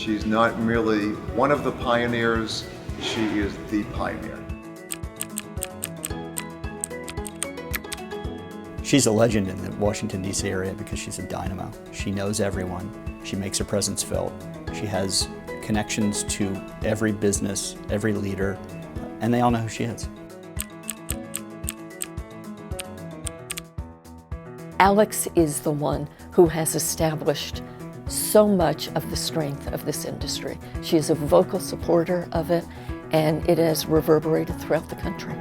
She's not merely one of the pioneers, she is the pioneer. She's a legend in the Washington, D.C. area because she's a dynamo. She knows everyone. She makes her presence felt. She has connections to every business, every leader, and they all know who she is. Alex is the one who has established so much of the strength of this industry. She is a vocal supporter of it, and it has reverberated throughout the country.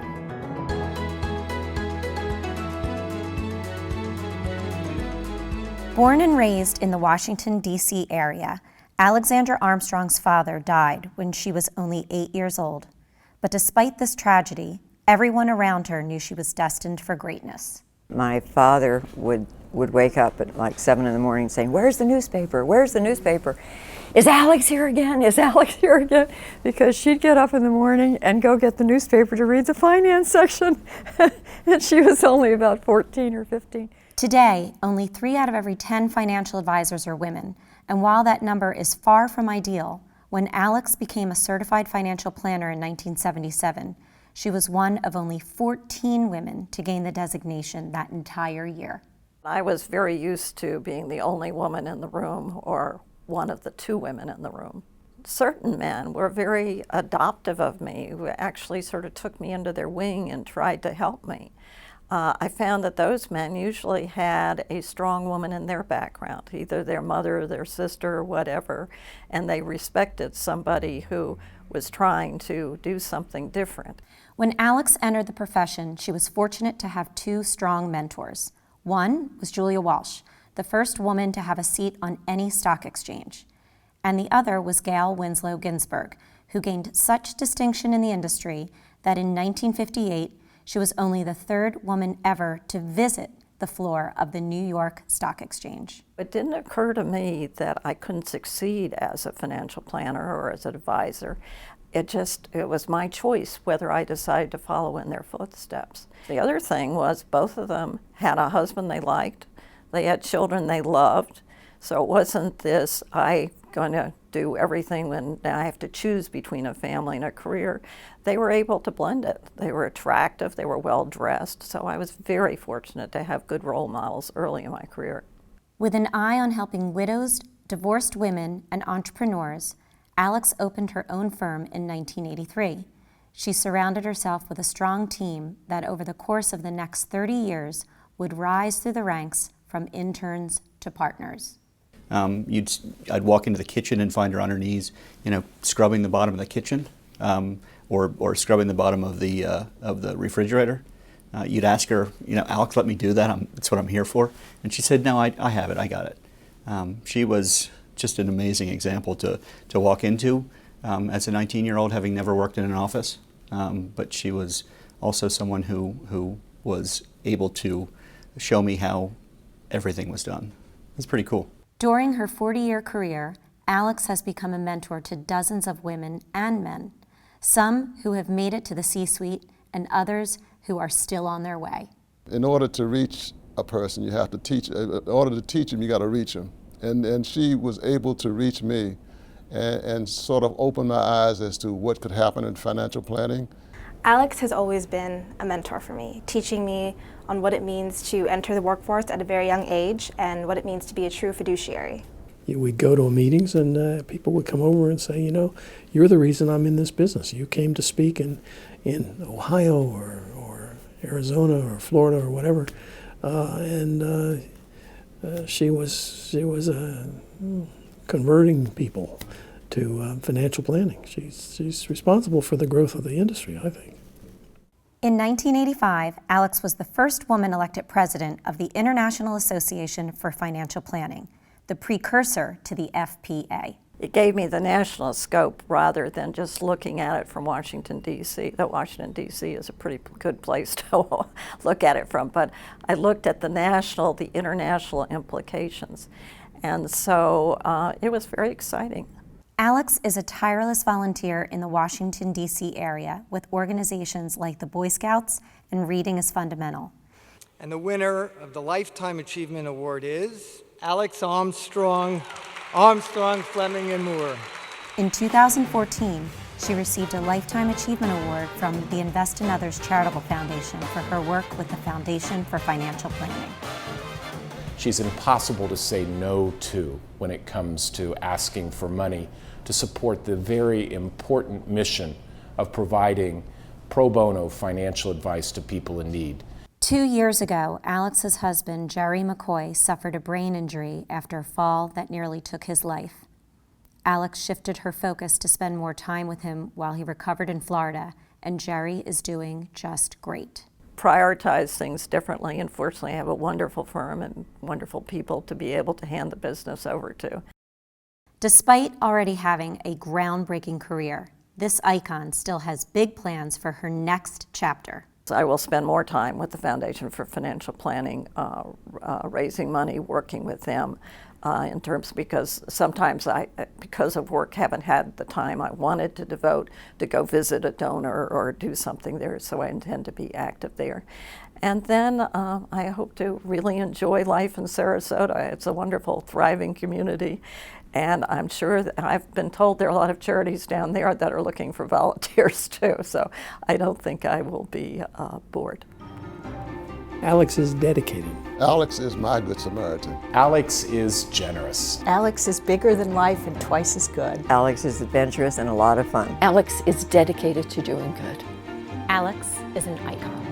Born and raised in the Washington, D.C. area, Alexandra Armstrong's father died when she was only 8 years old. But despite this tragedy, everyone around her knew she was destined for greatness. My father would wake up at like 7 in the morning saying, "Where's the newspaper? Where's the newspaper? Is Alex here again? Is Alex here again?" Because she'd get up in the morning and go get the newspaper to read the finance section. And she was only about 14 or 15. Today, only 3 out of every 10 financial advisors are women. And while that number is far from ideal, when Alex became a certified financial planner in 1977, she was one of only 14 women to gain the designation that entire year. I was very used to being the only woman in the room or one of the 2 women in the room. Certain men were very adoptive of me, who actually sort of took me under their wing and tried to help me. I found that those men usually had a strong woman in their background, either their mother, their sister, or whatever, and they respected somebody who was trying to do something different. When Alex entered the profession, she was fortunate to have 2 strong mentors. One was Julia Walsh, the first woman to have a seat on any stock exchange. And the other was Gail Winslow Ginsburg, who gained such distinction in the industry that in 1958, she was only the 3rd woman ever to visit the floor of the New York Stock Exchange. It didn't occur to me that I couldn't succeed as a financial planner or as an advisor. It was my choice whether I decided to follow in their footsteps. The other thing was both of them had a husband they liked, they had children they loved, so it wasn't this, I'm going to do everything when I have to choose between a family and a career. They were able to blend it. They were attractive, they were well dressed, so I was very fortunate to have good role models early in my career. With an eye on helping widows, divorced women, and entrepreneurs, Alex opened her own firm in 1983. She surrounded herself with a strong team that over the course of the next 30 years would rise through the ranks from interns to partners. I'd walk into the kitchen and find her on her knees, scrubbing the bottom of the kitchen, or scrubbing the bottom of the refrigerator. You'd ask her, "Alex, let me do that. That's what I'm here for." And she said, "No, I have it. I got it." She was just an amazing example to walk into as a 19-year-old, having never worked in an office. But she was also someone who was able to show me how everything was done. It's pretty cool. During her 40-year career, Alex has become a mentor to dozens of women and men, some who have made it to the C-suite and others who are still on their way. In order to reach a person, you have to teach. In order to teach them, you got to reach them. And she was able to reach me and sort of open my eyes as to what could happen in financial planning. Alex has always been a mentor for me, teaching me on what it means to enter the workforce at a very young age and what it means to be a true fiduciary. We'd go to meetings and people would come over and say, you're the reason I'm in this business. You came to speak in Ohio or Arizona or Florida or whatever. She was converting people to financial planning. She's responsible for the growth of the industry, I think. In 1985, Alex was the first woman elected president of the International Association for Financial Planning, the precursor to the FPA. It gave me the national scope rather than just looking at it from Washington, D.C. Though Washington, D.C. is a pretty good place to look at it from. But I looked at the international implications. And so it was very exciting. Alex is a tireless volunteer in the Washington, D.C. area with organizations like the Boy Scouts and Reading is Fundamental. And the winner of the Lifetime Achievement Award is Alex Armstrong-ruff-001. Armstrong, Fleming, and Moore. In 2014, she received a Lifetime Achievement Award from the Invest in Others Charitable Foundation for her work with the Foundation for Financial Planning. She's impossible to say no to when it comes to asking for money to support the very important mission of providing pro bono financial advice to people in need. 2 years ago, Alex's husband, Jerry McCoy, suffered a brain injury after a fall that nearly took his life. Alex shifted her focus to spend more time with him while he recovered in Florida, and Jerry is doing just great. Prioritize things differently, and fortunately I have a wonderful firm and wonderful people to be able to hand the business over to. Despite already having a groundbreaking career, this icon still has big plans for her next chapter. I will spend more time with the Foundation for Financial Planning, raising money, working with them in terms, because sometimes I, because of work, haven't had the time I wanted to devote to go visit a donor or do something there, so I intend to be active there. And then I hope to really enjoy life in Sarasota. It's a wonderful, thriving community. And I'm sure that I've been told there are a lot of charities down there that are looking for volunteers too, so I don't think I will be bored. Alex is dedicated. Alex is my Good Samaritan. Alex is generous. Alex is bigger than life and twice as good. Alex is adventurous and a lot of fun. Alex is dedicated to doing good. Alex is an icon.